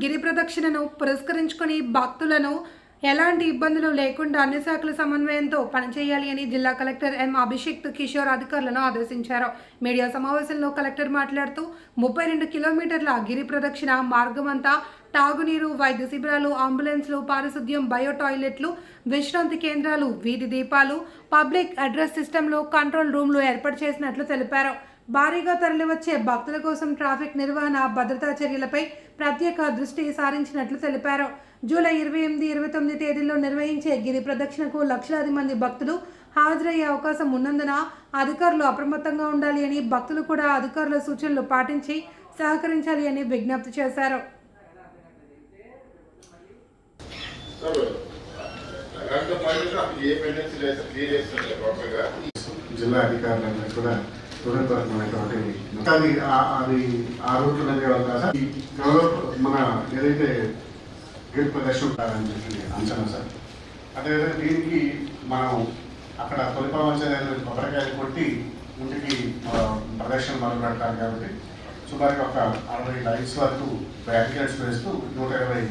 గిరి ప్రదక్షిణను పురస్కరించుకొని భక్తులను ఎలాంటి ఇబ్బందులు లేకుండా అన్ని శాఖల సమన్వయంతో పనిచేయాలి అని జిల్లా కలెక్టర్ ఎం అభిషేక్ కిషోర్ అధికారులను ఆదేశించారు. మీడియా సమావేశంలో కలెక్టర్ మాట్లాడుతూ 32 కిలోమీటర్ల గిరి ప్రదక్షిణ మార్గమంతా తాగునీరు, వైద్య శిబిరాలు, అంబులెన్స్లు, పారిశుద్ధ్యం, బయో టాయిలెట్లు, విశ్రాంతి కేంద్రాలు, వీధి దీపాలు, పబ్లిక్ అడ్రస్ సిస్టంలో కంట్రోల్ రూమ్లు ఏర్పాటు చేసినట్లు తెలిపారు. భారీగా తరలివచ్చే భక్తుల కోసం ట్రాఫిక్ నిర్వహణ, భద్రతా చర్యలపై ప్రత్యేక దృష్టి సారించినట్లు తెలిపారు. జూలై 28, 29 తేదీల్లో నిర్వహించే గిరి ప్రదక్షిణకు లక్షలాది మంది భక్తులు హాజరయ్యే అవకాశం ఉన్నందున అధికారులు అప్రమత్తంగా ఉండాలి అని, భక్తులు కూడా అధికారుల సూచనలు పాటించి సహకరించాలి అని విజ్ఞప్తి చేశారు. జిల్లా అధికారులందరూ కూడా హృదయపూర్వకమైనటువంటి అది ఆ రూట్లో మన ఏదైతే గిరి ప్రదర్శన ఉంటారని చెప్పి అంచనా సార్. అదేవిధంగా దీనికి మనం అక్కడ తొలిపావంచని కొబ్బరికాయలు కొట్టి ఇంటికి ప్రదర్శన మొదలు పెడతారు కాబట్టి సుమారుగా ఒక 60 లైన్స్ వరకు బ్యారికేడ్స్ వేస్తూ 120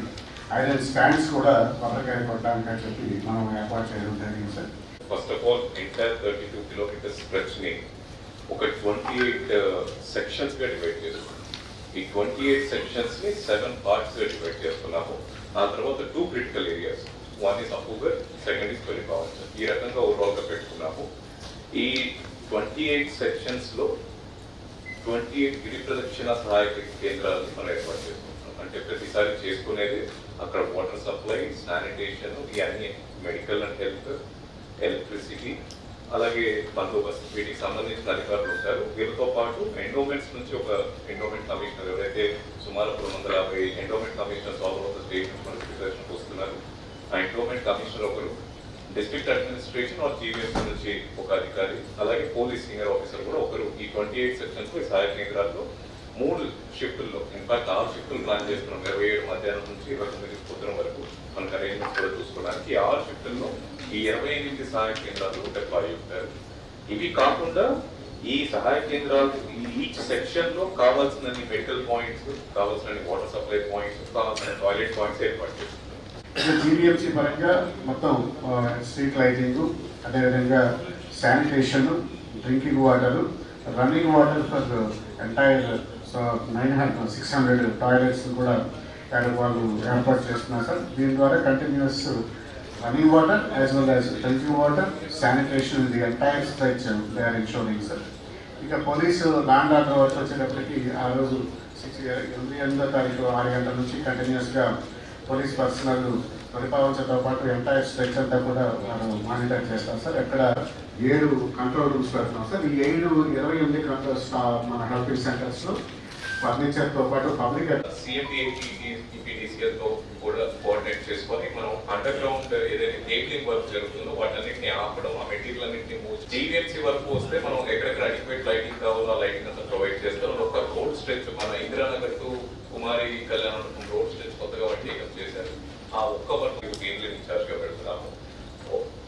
ఐరన్ స్టాండ్స్ కూడా కొబ్బరికాయలు కొట్టడానికి అని చెప్పి మనం ఏర్పాటు చేయడం జరిగింది sir. First of all entire 32 kilometres stretch ని ఒక 28 సెక్షన్స్ గా డివైడ్ చేస్తున్నాం. ఈ 28 సెక్షన్స్ ని 7 పార్ట్స్ గా డివైడ్ చేస్తున్నాము. ఆ తర్వాత 2 క్రిటికల్ ఏరియాస్, వన్ ఇస్ అప్పుగర్, సెకండ్ ఇస్ తొలిపావంచ. ఈ రకంగా ఓవరాల్ గా పెట్టుకున్నాము. ఈ 28 సెక్షన్స్ లో 28 గిరి ప్రదక్షిణ సహాయక కేంద్రాలను మనం ఏర్పాటు చేసుకుంటున్నాం. అంటే ప్రతిసారి చేసుకునేది అక్కడ వాటర్ సప్లై, శానిటేషన్, ఇవన్నీ మెడికల్ అండ్ హెల్త్, ఎలక్ట్రిసిటీ, అలాగే బందోబస్తు, వీటికి సంబంధించిన అధికారులు ఉంటారు. వీరితో పాటు ఎండోమెంట్స్ నుంచి ఒక ఎండోమెంట్ కమిషనర్, ఎవరైతే సుమారు 250 endowment commissioners all over the state నుంచి మనకి ప్రిపరేషన్ వస్తున్నారు. ఆ ఎండోమెంట్ కమిషనర్ ఒకరు, డిస్ట్రిక్ట్ అడ్మినిస్ట్రేషన్ ఆర్ జీవీఎస్ నుంచి ఒక అధికారి, అలాగే పోలీస్ సీనియర్ ఆఫీసర్ కూడా ఒకరు ఈ 28 సెక్షన్స్ ఈ సహాయక కేంద్రాల్లో 3 షిఫ్టుల్లో, ఇన్ఫాక్ట్ 6 షిఫ్టులు ప్లాన్ చేస్తున్నాం. 27 మధ్యాహ్నం నుంచి 29 పొద్దున వరకు మనకు అరేంజ్మెంట్స్ కూడా చూసుకోవడానికి. ఈ 6 షిఫ్టుల్లో ఈ 28 సహాయ కేంద్రాలు డిప్లాయ్ అవుతారు. ఇవి కాకుండా ఈ సహాయ కేంద్రాలు ఈచ్ సెక్షన్ లో కావాల్సిన మెడికల్ పాయింట్స్, కావాల్సిన వాటర్ సప్లై పాయింట్స్, కావాల్సిన టాయిలెట్ పాయింట్స్ ఏర్పాటు చేస్తున్నారు. జీవీఎంసీ పరంగా మొత్తం స్ట్రీట్ లైటింగ్, అదేవిధంగా sanitation, drinking water, running water for entire 600 toilets కూడా వాళ్ళు ఏర్పాటు చేస్తున్నారు సార్. దీని ద్వారా continuous running water as well as drinking water, sanitation in the entire stretch they are ensuring sir. ఇక పోలీసు ల్యాండ్ ఆర్డర్ వర్క్ వచ్చేటప్పటికి ఆ రోజు 8వ తారీఖు 6 గంటల నుంచి కంటిన్యూస్గా పోలీస్ పర్సనల్ తొలిపావంచతో పాటు ఎంటైర్ స్ట్రెచ్ అంతా కూడా మనం మానిటర్ చేస్తాం సార్. ఎక్కడ 7 కంట్రోల్ రూమ్స్ పెడుతున్నాం సార్. ఈ 28 కంట్రోల్స్ మన హెల్పింగ్ సెంటర్స్లో ఫర్నిచర్తో పాటు పబ్లిక్ తో కూడా కోఆర్డినేట్ చేసుకొని మనం అండర్ గ్రౌండ్ ఏదైతే కేబులింగ్ వర్క్ జరుగుతుందో వాటన్నిటిని ఆపడం, ఆ మెటీరియల్ అన్నింటినీ జీవీఎంసీ వరకు వస్తే మనం ఎక్కడెక్కడ అడిక్వేట్ లైటింగ్ కావాలో ఆ లైటింగ్ అంతా ప్రొవైడ్ చేస్తాం. ఒక రోడ్ స్ట్రెచ్ మన ఇందిరానగర్ టు కుమారి కళ్యాణం రోడ్ స్ట్రెచ్ కొత్తగా టేకప్ చేశారు. ఆ ఒక్క వర్క్ గేమ్లీ ఇన్ఛార్జ్ గా పెడుతున్నాము.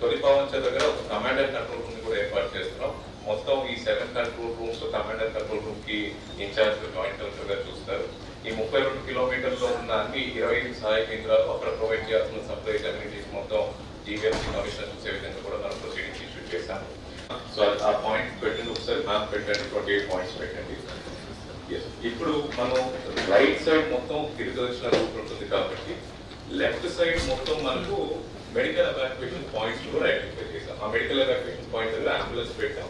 తొలిపావంచ దగ్గర ఒక కమాండర్ కంట్రోల్ రూమ్ కూడా ఏర్పాటు చేస్తున్నాం. మొత్తం ఈ 7 control rooms commander control room కి ఇన్ఛార్జ్ జాయింట్ కలెక్టర్ గా చూస్తారు. ఈ 32 కిలోమీటర్లో ఉన్న అన్ని 25 సహాయ కేంద్రాలు అక్కడ ప్రొవైడ్ చేయాల్సిన సప్లై కమ్యూనిటీస్ మొత్తం జీవీఎంసీ కమిషనర్ చూసే విధంగా కూడా మనం ప్రొసీడింగ్స్ ఇష్యూ చేశాము. సో ఆ పాయింట్స్ పెట్టండి, ఒకసారి మ్యాప్ పెట్టండి, 28 పాయింట్స్ పెట్టండి. ఇప్పుడు మనం రైట్ సైడ్ మొత్తం గిరి ప్రదక్షిణ రూట్ ఉంటుంది కాబట్టి లెఫ్ట్ సైడ్ మొత్తం మనకు మెడికల్ ఎవాక్యుయేషన్ పాయింట్స్ కూడా ఐడెంటిఫై చేశాం. ఆ మెడికల్ ఎవాక్యుయేషన్ పాయింట్ దగ్గర అంబులెన్స్ పెట్టాం.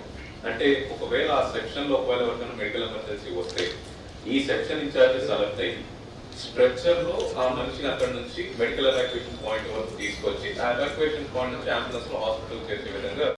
అంటే ఒకవేళ ఆ సెక్షన్ లో ఒకవేళ ఎవరికైనా మెడికల్ ఎమర్జెన్సీ వస్తే ఈ సెక్షన్ ఇన్ఛార్జెస్ అలర్ట్ అయ్యి స్ట్రెచర్ లో ఆ మనిషిని అక్కడ నుంచి మెడికల్ ఎవాక్యుయేషన్ పాయింట్ వరకు తీసుకొచ్చి ఆ ఎవాక్యుయేషన్ పాయింట్ నుంచి అంబులెన్స్ లో హాస్పిటల్ చేసే విధంగా